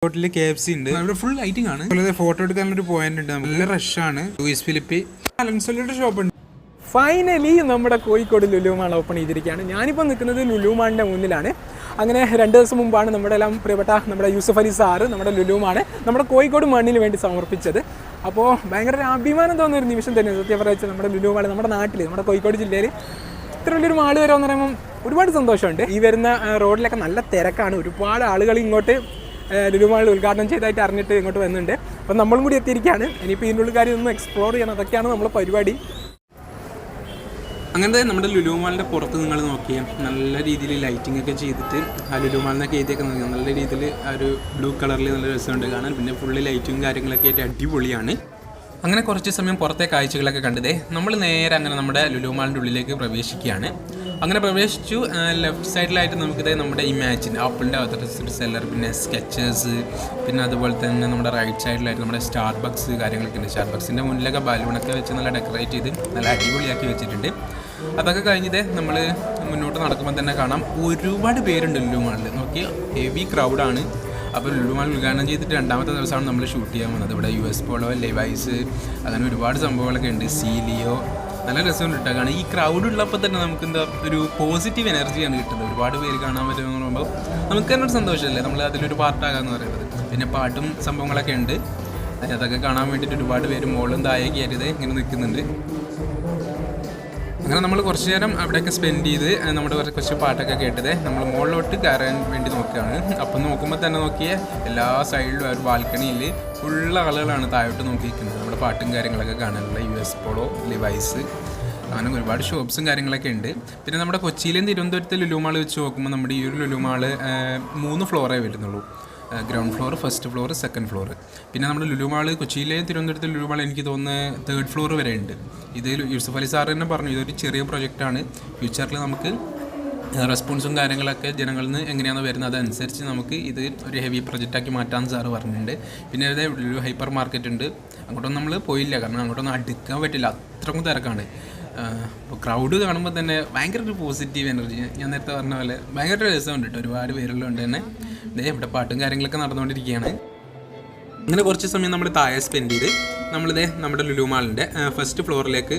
ഹോട്ടലിൽ KFC ഉണ്ട്. ഇവിടെ ഫുൾ ലൈറ്റിംഗ് ആണ്. അതുപോലെ ഫോട്ടോ എടുക്കാനൊരു പോയിന്റ് ഉണ്ട്. നല്ല റഷാണ്. ലൂയിസ് ഫിലിപ്പ് അലൻസോയുടെ ഷോപ്പ് ഉണ്ട്. ഫൈനലി നമ്മുടെ കോഴിക്കോട് ലുലു മാൾ ഓപ്പൺ ചെയ്തിരിക്കുകയാണ്. ഞാനിപ്പോൾ നിൽക്കുന്നത് ലുലു മാളിൻ്റെ മുന്നിലാണ്. അങ്ങനെ 2 ദിവസം മുമ്പാണ് നമ്മുടെ എല്ലാം പ്രിയപ്പെട്ട നമ്മുടെ യൂസഫ് അലി സാറ് നമ്മുടെ ലുലു മാൾ നമ്മുടെ കോഴിക്കോട് മണ്ണിന് വേണ്ടി സമർപ്പിച്ചത്. അപ്പോൾ ഭയങ്കര ഒരു അഭിമാനം തോന്നുന്ന ഒരു നിമിഷം തന്നെ സത്യം പറഞ്ഞാൽ നമ്മുടെ ലുലു മാൾ നമ്മുടെ നാട്ടിൽ നമ്മുടെ കോഴിക്കോട് ജില്ലയിൽ ഇത്ര വലിയൊരു മാൾ വരുമെന്ന് പറയുമ്പം ഒരുപാട് സന്തോഷമുണ്ട്. ഈ വരുന്ന റോഡിലൊക്കെ നല്ല തിരക്കാണ്. ഒരുപാട് ആളുകൾ ഇങ്ങോട്ട് ലുലു മാൾ ഉദ്ഘാടനം ചെയ്തതായിട്ട് അറിഞ്ഞിട്ട് ഇങ്ങോട്ട് വരുന്നുണ്ട്. അപ്പം നമ്മളും കൂടി എത്തിയിരിക്കുകയാണ്. ഇനിയിപ്പോൾ ഇതിൻ്റെ ഉള്ളിൽ കാര്യം ഒന്ന് എക്സ്പ്ലോർ ചെയ്യണം. അതൊക്കെയാണ് നമ്മുടെ പരിപാടി. അങ്ങനത്തെ നമ്മുടെ ലുലു മാളിൻ്റെ പുറത്ത് നിങ്ങൾ നോക്കിയാൽ നല്ല രീതിയിൽ ലൈറ്റിംഗ് ഒക്കെ ചെയ്തിട്ട് ആ ലുലു മാളിനൊക്കെ എഴുതിയൊക്കെ നോക്കിയാൽ നല്ല രീതിയിൽ ആ ഒരു ബ്ലൂ കളറിൽ നല്ല രസമുണ്ട് കാണാൻ. പിന്നെ ഫുള്ള് ലൈറ്റും കാര്യങ്ങളൊക്കെ ആയിട്ട് അടിപൊളിയാണ്. അങ്ങനെ കുറച്ച് സമയം പുറത്തെ കാഴ്ചകളൊക്കെ കണ്ടതേ നമ്മൾ നേരെ അങ്ങനെ നമ്മുടെ ലുലു മാളിൻ്റെ ഉള്ളിലേക്ക് പ്രവേശിക്കുകയാണ്. അങ്ങനെ പ്രവേശിച്ചു. ലെഫ്റ്റ് സൈഡിലായിട്ട് നമുക്കിത് നമ്മുടെ ഇമാജിൻ ആപ്പിളിൻ്റെ അകത്ത് സെല്ലർ, പിന്നെ സ്കെച്ചേഴ്സ്, പിന്നെ അതുപോലെ തന്നെ നമ്മുടെ റൈറ്റ് സൈഡിലായിട്ട് നമ്മുടെ സ്റ്റാർബക്സ് കാര്യങ്ങളൊക്കെ ഉണ്ട്. സ്റ്റാർബക്സിൻ്റെ മുന്നിലൊക്കെ ബലൂണൊക്കെ വെച്ച് നല്ല ഡെക്കറേറ്റ് ചെയ്ത് നല്ല അടിപൊളിയാക്കി വെച്ചിട്ടുണ്ട്. അതൊക്കെ കഴിഞ്ഞത് നമ്മൾ മുന്നോട്ട് നടക്കുമ്പോൾ തന്നെ കാണാം ഒരുപാട് പേരുണ്ട് ലുലു മാളിൽ. നോക്കി ഹെവി ക്രൗഡാണ്. അപ്പോൾ ലുലു മാൾ ഉദ്ഘാടനം ചെയ്തിട്ട് 2ാമത്തെ ദിവസമാണ് നമ്മൾ ഷൂട്ട് ചെയ്യാൻ വന്നത്. ഇവിടെ US പോളോ, ലെവൈസ്, അങ്ങനെ ഒരുപാട് സംഭവങ്ങളൊക്കെ ഉണ്ട്. സീലിയോ, നല്ല രസമുണ്ട് കേട്ടോ. കാരണം ഈ ക്രൗഡ് ഉള്ളപ്പോൾ തന്നെ നമുക്ക് എന്താ ഒരു പോസിറ്റീവ് എനർജിയാണ് കിട്ടുന്നത്. ഒരുപാട് പേര് കാണാൻ പറ്റുമെന്ന് പറയുമ്പോൾ നമുക്ക് തന്നെ ഒരു സന്തോഷമല്ലേ, നമ്മൾ അതിലൊരു പാർട്ടാകാമെന്ന് പറയുന്നത്. പിന്നെ പാട്ടും സംഭവങ്ങളൊക്കെ ഉണ്ട്. അതൊക്കെ കാണാൻ വേണ്ടിയിട്ട് ഒരുപാട് പേര് മുകളിലും താഴേക്ക് ആയിട്ട് ഇങ്ങനെ നിൽക്കുന്നുണ്ട്. അങ്ങനെ നമ്മൾ കുറച്ച് നേരം അവിടെയൊക്കെ സ്പെൻഡ് ചെയ്ത് നമ്മുടെ കുറച്ച് പാട്ടൊക്കെ കേട്ടത് നമ്മൾ മുകളിലോട്ട് കയറാൻ വേണ്ടി നോക്കുകയാണ്. അപ്പം നോക്കുമ്പോൾ തന്നെ നോക്കിയേ എല്ലാ സൈഡിലും ആ ഒരു ബാൽക്കണിയിൽ ഫുള്ള ആളുകളാണ് താഴോട്ട് നോക്കിയിരിക്കുന്നത്. നമ്മുടെ പാട്ടും കാര്യങ്ങളൊക്കെ കാണാനുള്ള US പോളോ, ലിവൈസ്, അങ്ങനെ ഒരുപാട് ഷോപ്സും കാര്യങ്ങളൊക്കെ ഉണ്ട്. പിന്നെ നമ്മുടെ കൊച്ചിയിലും തിരുവനന്തപുരത്തെ ലുലു മാൾ വെച്ച് നോക്കുമ്പോൾ നമ്മുടെ ഈ ഒരു ലുലു മാൾ 3 ഫ്ലോറേ വരുന്നുള്ളൂ. Ground floor, first floor, second floor. പിന്നെ നമ്മുടെ ലുലു മാൾ കൊച്ചിയിലെ തിരുവനന്തപുരത്തെ ലുലു മാൾ എനിക്ക് തോന്നുന്നത് 3rd ഫ്ലോർ വരെ ഉണ്ട്. ഇത് യൂസഫ് അലി സാർ തന്നെ പറഞ്ഞു ഇതൊരു ചെറിയ പ്രൊജക്റ്റാണ്. ഫ്യൂച്ചറിൽ നമുക്ക് റെസ്പോൺസും കാര്യങ്ങളൊക്കെ ജനങ്ങളിൽ നിന്ന് എങ്ങനെയാണ് വരുന്നത് അതനുസരിച്ച് നമുക്ക് ഇത് ഒരു ഹെവി പ്രൊജക്റ്റാക്കി മാറ്റാൻ സാറ് പറഞ്ഞിട്ടുണ്ട്. പിന്നെ ഇവിടെ ഒരു ഹൈപ്പർ മാർക്കറ്റ് ഉണ്ട്. അങ്ങോട്ടൊന്നും നമ്മൾ പോയില്ല, കാരണം അങ്ങോട്ടൊന്നും അടുക്കാൻ പറ്റില്ല, അത്രക്കും തിരക്കാണ്. അപ്പോൾ ക്രൗഡ് കാണുമ്പോൾ തന്നെ ഭയങ്കര ഒരു പോസിറ്റീവ് എനർജി, ഞാൻ നേരത്തെ പറഞ്ഞ പോലെ ഭയങ്കര രസമുണ്ട് കേട്ടോ. ഒരുപാട് പേരുള്ളതുകൊണ്ട് തന്നെ ഇവിടെ പാട്ടും കാര്യങ്ങളൊക്കെ നടന്നുകൊണ്ടിരിക്കുകയാണ്. അങ്ങനെ കുറച്ച് സമയം നമ്മൾ താഴെ സ്പെൻഡ് ചെയ്ത് നമ്മളിതേ നമ്മുടെ ലുലു മാളിൻ്റെ ഫസ്റ്റ് ഫ്ലോറിലേക്ക്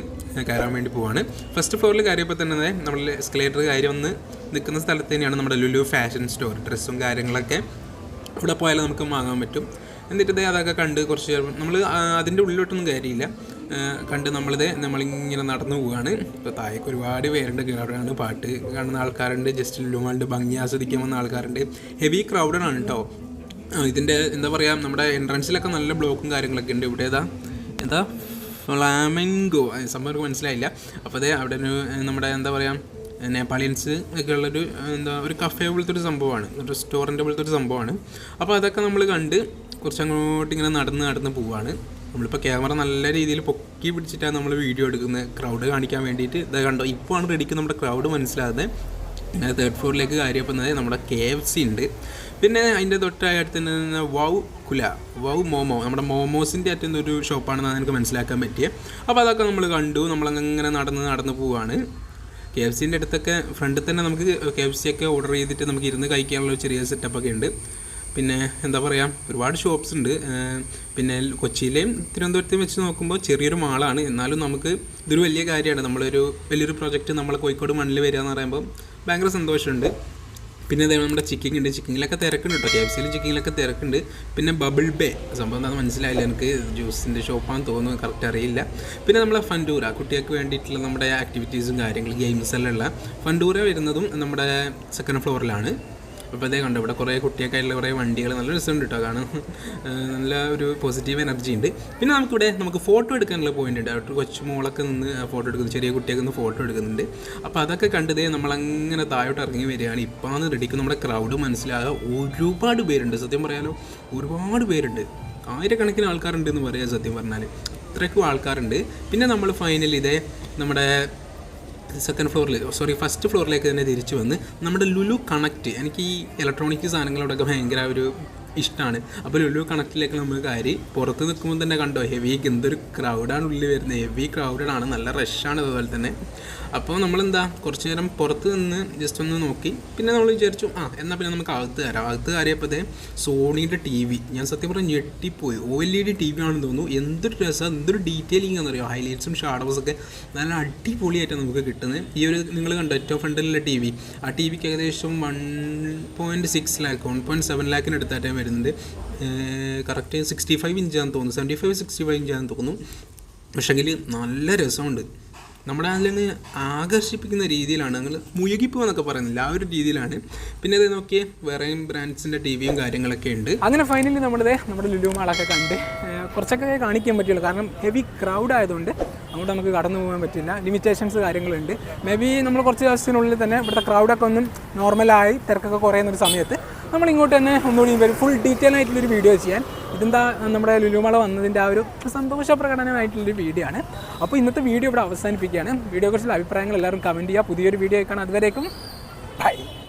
കയറാൻ വേണ്ടി പോവാണ്. ഫസ്റ്റ് ഫ്ലോറിൽ കയറിയപ്പോൾ തന്നെ നമ്മൾ എസ്കലേറ്റർ കയറി വന്ന് നിൽക്കുന്ന സ്ഥലത്ത് തന്നെയാണ് നമ്മുടെ ലുലു ഫാഷൻ സ്റ്റോർ. ഡ്രസ്സും കാര്യങ്ങളൊക്കെ ഇവിടെ പോയാലും നമുക്ക് വാങ്ങാൻ പറ്റും. എന്നിട്ട് അതൊക്കെ കണ്ട് കുറച്ച് നമ്മൾ അതിൻ്റെ ഉള്ളിലോട്ടൊന്നും കയറിയില്ല. കണ്ട് നമ്മളിങ്ങനെ നടന്നു പോവുകയാണ്. ഇപ്പോൾ താഴേക്ക് ഒരുപാട് പേരുണ്ട്. ക്രൗഡാണ്, പാട്ട് കാണുന്ന ആൾക്കാരുണ്ട്, ജസ്റ്റ് ലുലു മാളിൻ്റെ ഭംഗി ആസ്വദിക്കാൻ വന്ന ആൾക്കാരുണ്ട്. ഹെവി ക്രൗഡാണ് കേട്ടോ. ഇതിൻ്റെ എന്താ പറയുക, നമ്മുടെ എൻട്രൻസിലൊക്കെ നല്ല ബ്ലോക്കും കാര്യങ്ങളൊക്കെ ഉണ്ട്. ഇവിടെ എന്താ ഫ്ലാമിംഗോ സംഭവം മനസ്സിലായില്ല. അപ്പോൾ അവിടെ ഒരു നമ്മുടെ എന്താ പറയുക നേപ്പാളിയൻസ് ഒക്കെ ഉള്ളൊരു ഒരു കഫേ പോലത്തെ ഒരു സംഭവമാണ്, ഒരു റെസ്റ്റോറൻറ്റ് പോലത്തെ ഒരു സംഭവമാണ്. അപ്പോൾ അതൊക്കെ നമ്മൾ കണ്ട് കുറച്ചങ്ങോട്ട് ഇങ്ങനെ നടന്ന് പോവുകയാണ്. നമ്മളിപ്പോൾ ക്യാമറ നല്ല രീതിയിൽ പൊക്കി പിടിച്ചിട്ടാണ് നമ്മൾ വീഡിയോ എടുക്കുന്നത്, ക്രൗഡ് കാണിക്കാൻ വേണ്ടിയിട്ട്. ഇത് കണ്ടോ, ഇപ്പോൾ ആണ് റെഡിക്ക് നമ്മുടെ ക്രൗഡ് മനസ്സിലാതെ. 3rd ഫ്ലോറിലേക്ക് കയറിയപ്പോൾ നമ്മുടെ KFC ഉണ്ട്. പിന്നെ അതിൻ്റെ തൊട്ടടുത്ത് തന്നെ വൗ മോമോ, നമ്മുടെ മോമോസിൻ്റെ അറ്റൊരു ഷോപ്പാണെന്നാണ് എനിക്ക് മനസ്സിലാക്കാൻ പറ്റിയത്. അപ്പോൾ അതൊക്കെ നമ്മൾ കണ്ടു. നമ്മളങ്ങനെ നടന്ന് പോവുകയാണ്. KFCൻ്റെ അടുത്തൊക്കെ ഫ്രണ്ടിൽ തന്നെ നമുക്ക് KFC ഒക്കെ ഓർഡർ ചെയ്തിട്ട് നമുക്ക് ഇരുന്ന് കഴിക്കാനുള്ള ചെറിയ സെറ്റപ്പൊക്കെ ഉണ്ട്. പിന്നെ എന്താ പറയുക, ഒരുപാട് ഷോപ്സ് ഉണ്ട്. പിന്നെ കൊച്ചിയിലെയും തിരുവനന്തപുരത്തെയും വെച്ച് നോക്കുമ്പോൾ ചെറിയൊരു മാളാണ്, എന്നാലും നമുക്ക് ഇതൊരു വലിയ കാര്യമാണ്. നമ്മളൊരു വലിയൊരു പ്രൊജക്റ്റ് നമ്മളെ കോഴിക്കോട് മണ്ണിൽ വരിക എന്ന് പറയുമ്പോൾ ഭയങ്കര സന്തോഷമുണ്ട്. പിന്നെ അതേ നമ്മുടെ ചിക്കിങ് ഉണ്ട്, ചിക്കിങ്ങിലൊക്കെ തിരക്കുണ്ട് കേട്ടോ. KFCയിലും ചിക്കിങ്ങിലൊക്കെ തിരക്കുണ്ട്. പിന്നെ ബബിൾ ബേ സംഭവം എന്താണെന്ന് മനസ്സിലായില്ല എനിക്ക്, ജ്യൂസിൻ്റെ ഷോപ്പാണെന്ന് തോന്നുന്നു, കറക്റ്റ് അറിയില്ല. പിന്നെ നമ്മളെ ഫണ്ടൂര, കുട്ടികൾക്ക് വേണ്ടിയിട്ടുള്ള നമ്മുടെ ആക്ടിവിറ്റീസും കാര്യങ്ങൾ ഗെയിംസ് എല്ലാം ഉള്ള ഫണ്ടൂര വരുന്നതും നമ്മുടെ 2nd ഫ്ലോറിലാണ്. അപ്പോൾ അതേ കണ്ടു, ഇവിടെ കുറേ കുട്ടിയൊക്കെ ആയിട്ടുള്ള കുറേ വണ്ടികൾ, നല്ല രസമുണ്ട് കേട്ടോ കാണാൻ. നല്ല ഒരു പോസിറ്റീവ് എനർജി ഉണ്ട്. പിന്നെ നമുക്ക് ഫോട്ടോ എടുക്കാനുള്ള പോയിൻ്റ് ഉണ്ട്. അവിടെ കൊച്ചു മോളൊക്കെ നിന്ന് ഫോട്ടോ എടുക്കുന്നു, ചെറിയ കുട്ടിയൊക്കെ നിന്ന് ഫോട്ടോ എടുക്കുന്നുണ്ട്. അപ്പോൾ അതൊക്കെ കണ്ടതേ നമ്മളങ്ങനെ താഴോട്ട് ഇറങ്ങി വരികയാണ്. ഇപ്പോഴാണ് റെഡിക്ക് നമ്മുടെ ക്രൗഡ് മനസ്സിലാകുക. ഒരുപാട് പേരുണ്ട്, സത്യം പറയാലോ ഒരുപാട് പേരുണ്ട്. 1000കണക്കിന് ആൾക്കാരുണ്ടെന്ന് പറയാം സത്യം പറഞ്ഞാൽ, അത്രയ്ക്കും ആൾക്കാരുണ്ട്. പിന്നെ നമ്മൾ ഫൈനലി നമ്മുടെ 2nd ഫ്ലോറിൽ ഫസ്റ്റ് ഫ്ലോറിലേക്ക് തന്നെ തിരിച്ചു വന്ന് നമ്മുടെ ലുലു കണക്റ്റ്, എനിക്ക് ഈ ഇലക്ട്രോണിക് സാധനങ്ങളോടൊക്കെ ഭയങ്കര ഒരു ഇഷ്ടമാണ്. അപ്പോൾ ലുലു കണക്റ്റിലേക്ക് നമ്മൾ കയറി. പുറത്ത് നിൽക്കുമ്പോൾ തന്നെ കണ്ടോ എന്തൊരു ക്രൗഡാണ് ഉള്ളിൽ വരുന്നത്. ഹെവി ക്രൗഡാണ്, നല്ല റഷാണ്. അതുപോലെ തന്നെ അപ്പോൾ നമ്മളെന്താ കുറച്ച് നേരം പുറത്ത് നിന്ന് ജസ്റ്റ് ഒന്ന് നോക്കി പിന്നെ നമ്മൾ വിചാരിച്ചു എന്നാൽ പിന്നെ നമുക്ക് അകത്ത് കയറാം. അകത്ത് കയറിയപ്പോഴത്തെ സോണിയുടെ TV ഞാൻ സത്യം പറഞ്ഞാൽ ഞെട്ടിപ്പോയി. OLED TV ആണെന്ന് തോന്നുന്നു. എന്തൊരു രസം, എന്തൊരു ഡീറ്റെയിലിംഗ് ആണെന്നറിയോ. ഹൈലൈറ്റ്സും ഷാഡോസൊക്കെ നല്ല അടിപൊളിയായിട്ടാണ് നമുക്ക് കിട്ടുന്നത്. ഈ ഒരു നിങ്ങൾ കണ്ടോ ഏറ്റവും ഫ്രണ്ടിലുള്ള TV, ആ TVക്ക് ഏകദേശം 1.6 ലാക്ക് 1.7 ലാക്കിന് അടുത്തായിട്ട് വരുന്നുണ്ട്. കറക്റ്റ് 65 ഇഞ്ചാണെന്ന് തോന്നുന്നു, 75-65 ഇഞ്ചാണെന്ന് തോന്നുന്നു. പക്ഷെങ്കിൽ നല്ല രസമുണ്ട്. നമ്മുടെ അതിൽ ആകർഷിപ്പിക്കുന്ന രീതിയിലാണ്, ഞങ്ങൾ മുഴുകിപ്പോന്നൊക്കെ പറയുന്നില്ല, ആ ഒരു രീതിയിലാണ്. പിന്നെ അത് നോക്കിയേ വേറെയും ബ്രാൻഡ്സിൻ്റെ TVയും കാര്യങ്ങളൊക്കെ ഉണ്ട്. അങ്ങനെ ഫൈനലി നമ്മുടെ ലുലു മാളൊക്കെ കണ്ട് കുറച്ചൊക്കെ കാണിക്കാൻ പറ്റുള്ളൂ. കാരണം ഹെവി ക്രൗഡ് ആയതുകൊണ്ട് അങ്ങോട്ട് നമുക്ക് കടന്നു പോകാൻ പറ്റില്ല. ലിമിറ്റേഷൻസ് കാര്യങ്ങളുണ്ട്. മേ ബി നമ്മൾ കുറച്ച് ദിവസത്തിനുള്ളിൽ തന്നെ ഇവിടുത്തെ ക്രൗഡൊക്കെ ഒന്നും നോർമലായി തിരക്കൊക്കെ കുറയുന്നൊരു സമയത്ത് നമ്മൾ ഇങ്ങോട്ട് തന്നെ ഒന്നുകൂടി വരും ഫുൾ ഡീറ്റെയിൽ ആയിട്ടുള്ളൊരു വീഡിയോ ചെയ്യാൻ. ഇതെന്താ നമ്മുടെ ലുലുമാള വന്നതിൻ്റെ ആ ഒരു സന്തോഷ പ്രകടനമായിട്ടുള്ളൊരു വീഡിയോ ആണ്. അപ്പോൾ ഇന്നത്തെ വീഡിയോ ഇവിടെ അവസാനിപ്പിക്കുകയാണ്. വീഡിയോയെക്കുറിച്ചുള്ള അഭിപ്രായങ്ങൾ എല്ലാവരും കമൻറ്റ് ചെയ്യുക. പുതിയൊരു വീഡിയോ കാണാം. അതുവരേക്കും ബൈ.